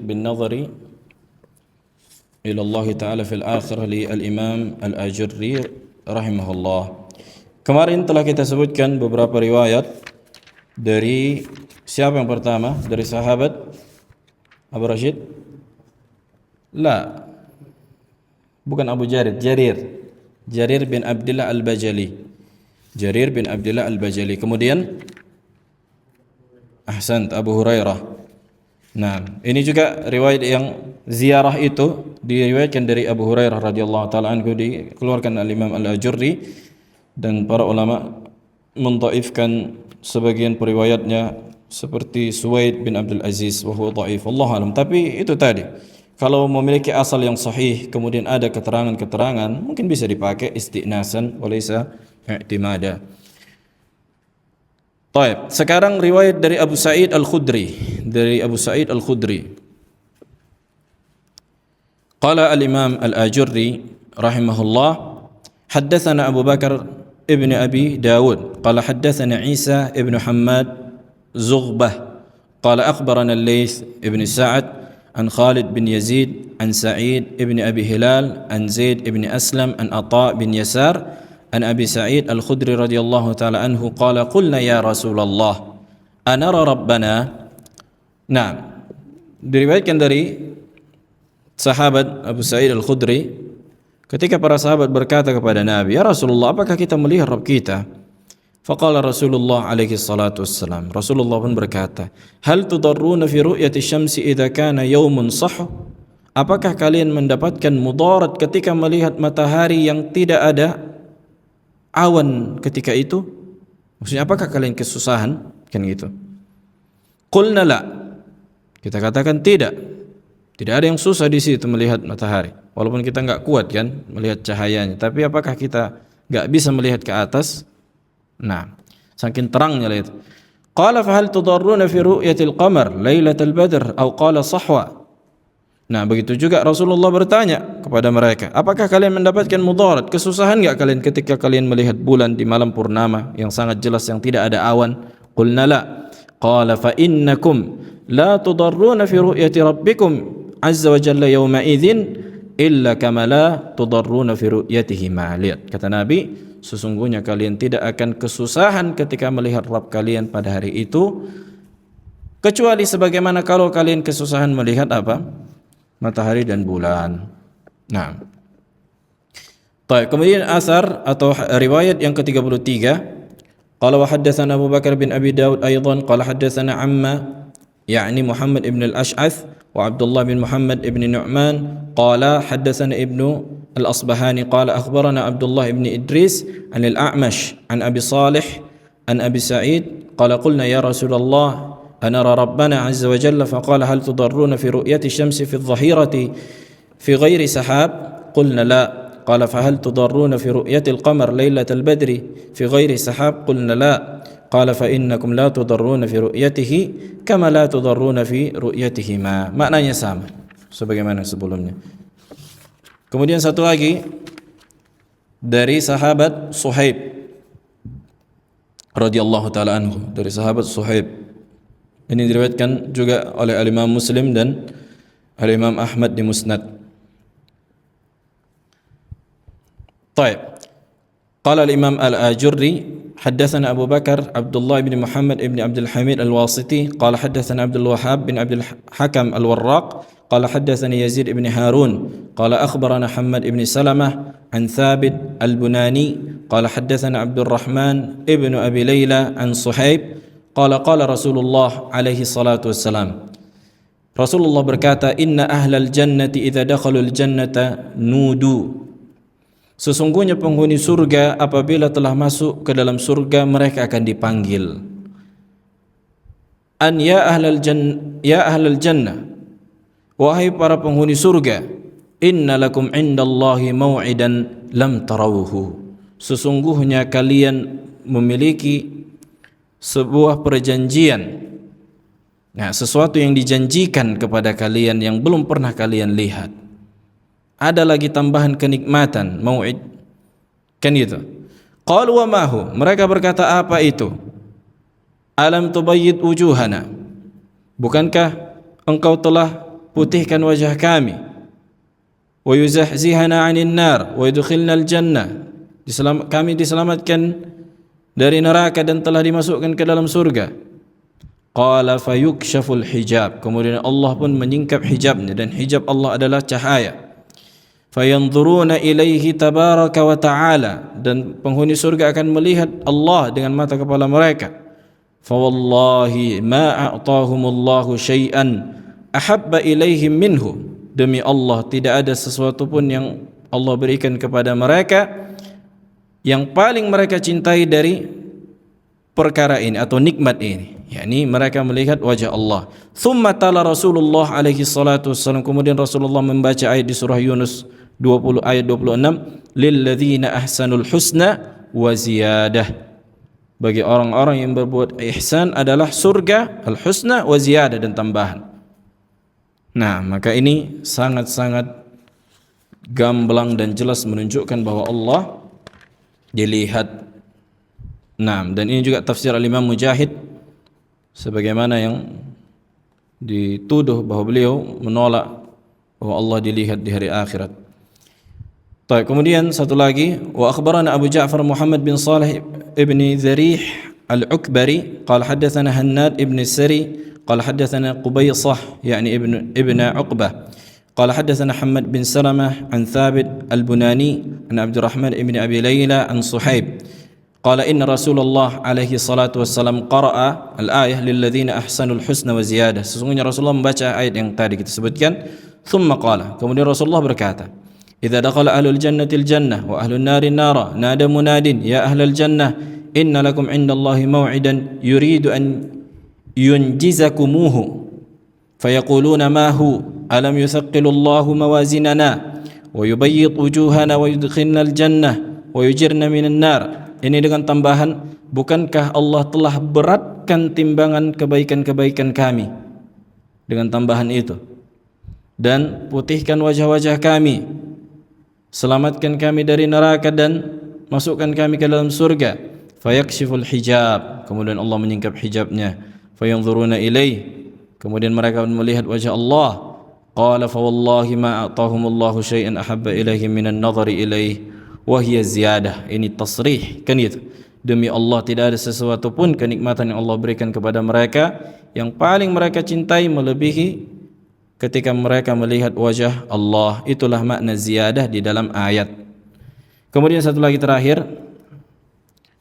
بالنظر إلى الله تعالى في الآخرة للإمام الآجري رحمه الله. Kemarin telah kita sebutkan beberapa riwayat dari siapa yang pertama? Dari sahabat Abu Rashid? La, bukan Abu Jarir, Jarir bin Abdullah Al-Bajali. Jarir bin Abdullah Al-Bajali. Kemudian Ahsant, Abu Hurairah. Nah, ini juga riwayat yang ziarah itu diriwayatkan dari Abu Hurairah radhiyallahu taala anhu, dikeluarkan oleh Imam Al-Ajurri, dan para ulama mendhaifkan sebagian periwayatnya seperti Suwaid bin Abdul Aziz wa huwa dhaif. Wallahu alam. Tapi itu tadi, kalau memiliki asal yang sahih kemudian ada keterangan-keterangan, mungkin bisa dipakai istinasan walaysa i'timada. Baik, sekarang riwayat dari Abu Sa'id Al-Khudri. Dari Abu Sa'id Al-Khudri. Qala al-Imam Al-Ajurri rahimahullah, haddatsana Abu Bakar ibn Abi Dawud qala haddatsana Isa ibn Hammad Zughbah qala akhbarana Al-Laits ibn Sa'ad an Khalid bin Yazid an Sa'id ibn Abi Hilal an Zaid ibn Aslam an Atha bin Yasar an Abi Sa'id Al-Khudri radhiyallahu ta'ala anhu qala qulna ya Rasulullah anara rabbana. Nah, diriwayatkan dari sahabat Abu Sa'id Al-Khudri, ketika para sahabat berkata kepada Nabi, ya Rasulullah, apakah kita melihat Rabb kita? Faqala Rasulullah alaihi salatu wassalam, Rasulullah pun berkata, hal tudarruna fi ru'yati syamsi idza kana yaumun sahh? Apakah kalian mendapatkan mudarat ketika melihat matahari yang tidak ada awan ketika itu? Maksudnya apakah kalian kesusahan? Kan gitu. Qulna la. Kita katakan tidak. Tidak ada yang susah di situ melihat matahari. Walaupun kita enggak kuat kan melihat cahayanya, tapi apakah kita enggak bisa melihat ke atas? Nah, saking terangnya itu. Qala fa hal tudarruna fi ru'yatil qamar lailatal badr atau qala sahwa? Nah, begitu juga Rasulullah bertanya kepada mereka, apakah kalian mendapatkan mudarat, kesusahan enggak kalian ketika kalian melihat bulan di malam purnama yang sangat jelas yang tidak ada awan? Qulna la. Qala fa innakum la tudarruna fi ru'yati rabbikum azza wa jalla yawma idzin illa kama la tudarruna fi ru'yatihi ma. Lihat, kata Nabi, sesungguhnya kalian tidak akan kesusahan ketika melihat Rabb kalian pada hari itu, kecuali sebagaimana kalau kalian kesusahan melihat apa? Matahari dan bulan. Nah, baik, kemudian asar atau riwayat yang ke-33, qala wa haddatsana Abu Bakar bin Abi Dawud aidan qala haddatsana Amma yakni Muhammad ibn al-Ash'ath wa Abdullah bin Muhammad ibn Nu'man qala haddatsana Ibnu al-Asbahani qala akhbarana Abdullah ibn Idris an al-A'mash an Abi Salih an Abi Sa'id qala qulna ya Rasulullah أنرى ربنا عز وجل فقال هل تضرون في رؤية الشمس في الظهيرة في غير سحاب قلنا لا قال فهل تضرون في رؤية القمر ليلة البدر في غير سحاب قلنا لا قال فإنكم لا تضرون في رؤيته كما لا تضرون في رؤيتهما. Maknanya sama sebagaimana sebelumnya. Kemudian satu lagi dari sahabat Suhaib radhiyallahu taala anhu, dari sahabat Suhaib. Ini diriwayatkan juga oleh Al-Imam Muslim dan Al-Imam Ahmad di Musnad. Baik. Qala al-Imam Al-Ajurri, haddatsana Abu Bakar Abdullah bin Muhammad bin Abdul Hamid Al-Wasiti, qala haddatsana Abdul Wahhab bin Abdul Hakam Al-Warraq, qala haddatsani Yazid bin Harun, qala akhbarana Hammad bin Salamah an Thabit Al-Bunani, qala haddatsana Abdul Rahman ibn Abi Layla an Suhaib. Qala Rasulullah alaihi salatu wassalam, Rasulullah berkata, inna ahlal jannati idza dakhalul jannata nudu. Sesungguhnya penghuni surga apabila telah masuk ke dalam surga mereka akan dipanggil. An ya ahlal jannah, wahai para penghuni surga, inna lakum indallahi mau'idan lam tarawuhu. Sesungguhnya kalian memiliki sebuah perjanjian, nah, sesuatu yang dijanjikan kepada kalian yang belum pernah kalian lihat. Ada lagi tambahan kenikmatan, mau'id, kan itu. Qalu wa mahu, mereka berkata apa itu? Alam tubayyid wujuhana, bukankah engkau telah putihkan wajah kami, wa yuzahzihana 'anil nar wa yudkhilnal jannah, kami diselamatkan dari neraka dan telah dimasukkan ke dalam surga. Qala fayukshaful hijab, kemudian Allah pun menyingkap hijabnya, dan hijab Allah adalah cahaya. Fayanzuruna ilaihi tabaraka wa ta'ala, dan penghuni surga akan melihat Allah dengan mata kepala mereka. Fawallahi ma a'tahumullahu syai'an ahabba ilaihim minhu, demi Allah tidak ada sesuatu pun yang Allah berikan kepada mereka yang paling mereka cintai dari perkara ini atau nikmat ini, yakni mereka melihat wajah Allah. Thumma tala Rasulullah alaihi salatu wassalam, kemudian Rasulullah membaca ayat di surah Yunus 20 ayat 26, lilladzina ahsanul husna wa ziyadah, bagi orang-orang yang berbuat ihsan adalah surga, al-husna wa ziyadah, dan tambahan. Nah, maka ini sangat-sangat gamblang dan jelas menunjukkan bahwa Allah dilihat. Nah, dan ini juga tafsir al-Imam Mujahid, sebagaimana yang dituduh bahwa beliau menolak bahwa Allah dilihat di hari akhirat. Baik, kemudian satu lagi, wa akhbarana Abu Ja'far Muhammad bin Salih ibn Dharih al-Ukbari qala hadatsana Hannad ibn Sari qala hadatsana Qubaysah yakni ibn Uqbah qala hadatsana Hammad bin Salamah an Thabit al-Bunani an Abdurrahman ibn Abi Layla an Suhaib qala inna Rasulullah alaihi salatu wassalam qara'a al-ayah lilladzina ahsanul husna wa ziyadah, sesungguhnya Rasulullah membaca ayat yang tadi kita sebutkan. Thumma qala, kemudian Rasulullah berkata, idza dakhala ahlul jannati al-jannah wa ahlun nari an-nara nada munadin ya ahlal jannah inna lakum 'indallahi maw'idan yuridu an yunjizakumuhu fayaquluna ma hu alam yuthaqqil Allahu mawazinana wa yubayyit wujuhana wa yudkhilna al-jannah wa yujirna minan nar. Ini dengan tambahan, bukankah Allah telah beratkan timbangan kebaikan-kebaikan kami, dengan tambahan itu, dan putihkan wajah-wajah kami, selamatkan kami dari neraka dan masukkan kami ke dalam surga. Fayakshiful hijab, kemudian Allah menyingkap hijabnya. Fayanzuruna ilaih, kemudian mereka melihat wajah Allah. Qala fa wallahi ma a'tahumullahu syai'an ahabba ilaihim minan nadhari ilaih wa hiya ziyadah. Ini tasrih, kan gitu. Demi Allah tidak ada sesuatu pun kenikmatan yang Allah berikan kepada mereka yang paling mereka cintai melebihi ketika mereka melihat wajah Allah. Itulah makna ziyadah di dalam ayat. Kemudian satu lagi terakhir,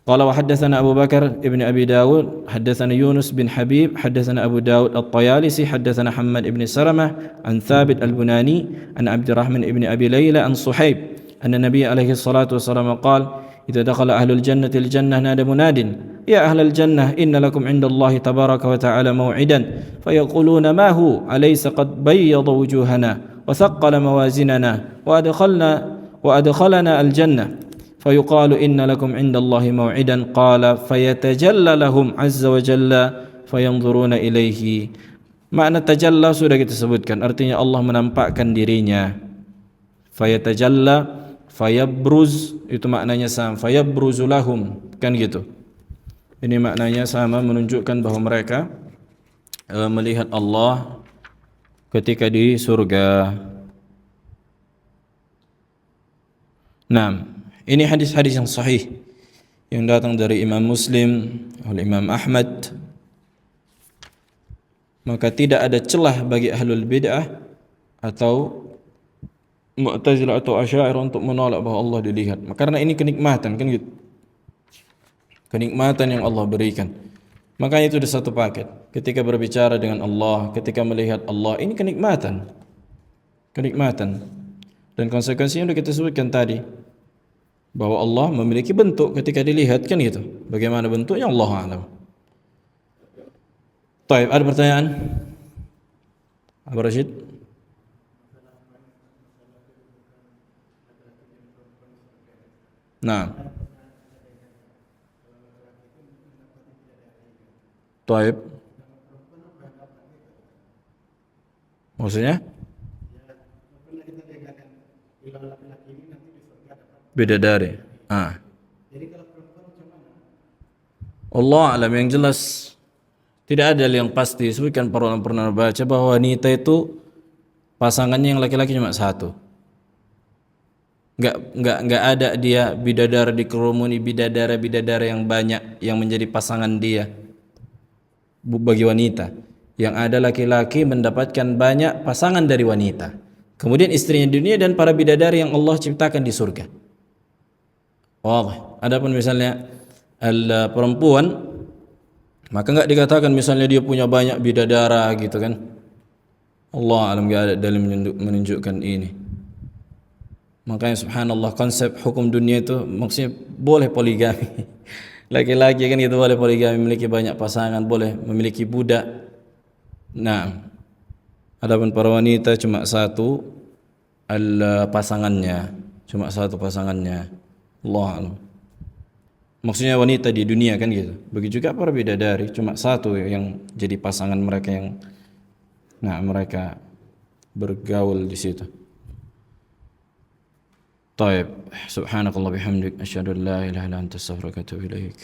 qala wa haddatsana Abu Bakar ibn Abi Dawud haddatsana Yunus bin Habib haddatsana Abu Dawud at-Tayalisi haddatsana Hammad ibn Salamah an Thabit al-Bunani an Abdurrahman ibn Abi Layla an Suhaib anna Nabi alaihi salatu wasallam qala idza dakhala ahlul jannati al-jannah nada munadin ya ahlal jannah inna lakum 'indallahi tabaraka wa ta'ala maw'idan fayaquluna ma hu alaysa qad bayyada wujuhana wa thaqqala mawazinana wa adkhalana al-jannah fayuqalu inna lakum 'indallahi maw'idan qala fayatajalla lahum 'azza wa jalla fayanzuruna ilayhi. Makna tajalla sudah kita sebutkan, artinya Allah menampakkan dirinya. Fayatajalla, fayabruz, itu maknanya sama, fayabruzu lahum, kan gitu. Ini maknanya sama, menunjukkan bahwa mereka melihat Allah ketika di surga. Nah, ini hadis-hadis yang sahih yang datang dari Imam Muslim, oleh Imam Ahmad. Maka tidak ada celah bagi ahlul bid'ah atau Mu'tazilah atau Asy'ariyah untuk menolak bahwa Allah dilihat. Karena ini kenikmatan, kan gitu. Kenikmatan yang Allah berikan. Makanya itu ada satu paket. Ketika berbicara dengan Allah, ketika melihat Allah, ini kenikmatan. Kenikmatan. Dan konsekuensinya sudah kita sebutkan tadi, bahwa Allah memiliki bentuk ketika dilihat, kan gitu. Bagaimana bentuknya Allah a'lam. Baik, ada pertanyaan? Abu Rashid? Nah, Taib. Maksudnya? Bidadari. Allah alam, yang jelas tidak ada yang pasti. Sebutkan para ulama pernah baca bahwa wanita itu pasangannya yang laki-laki cuma satu. Nggak ada dia bidadara dikerumuni bidadara yang banyak yang menjadi pasangan dia bagi wanita. Yang ada laki-laki mendapatkan banyak pasangan dari wanita. Kemudian istrinya di dunia dan para bidadari yang Allah ciptakan di surga. Wah, adapun misalnya perempuan, maka nggak dikatakan misalnya dia punya banyak bidadara gitu kan. Allah alam nggak ada dalil menunjukkan ini. Makanya subhanallah konsep hukum dunia itu maksudnya boleh poligami. Laki-laki kan gitu boleh poligami, memiliki banyak pasangan, boleh memiliki budak. Nah, adapun para wanita cuma satu pasangannya, cuma satu pasangannya. Allah alam. Maksudnya wanita di dunia kan gitu. Begitu juga para bidadari cuma satu yang jadi pasangan mereka yang mereka bergaul di situ. طيب سبحانك الله بحمدك أشهد أن لا إله إلا أنت أستغفرك وأتوب إليك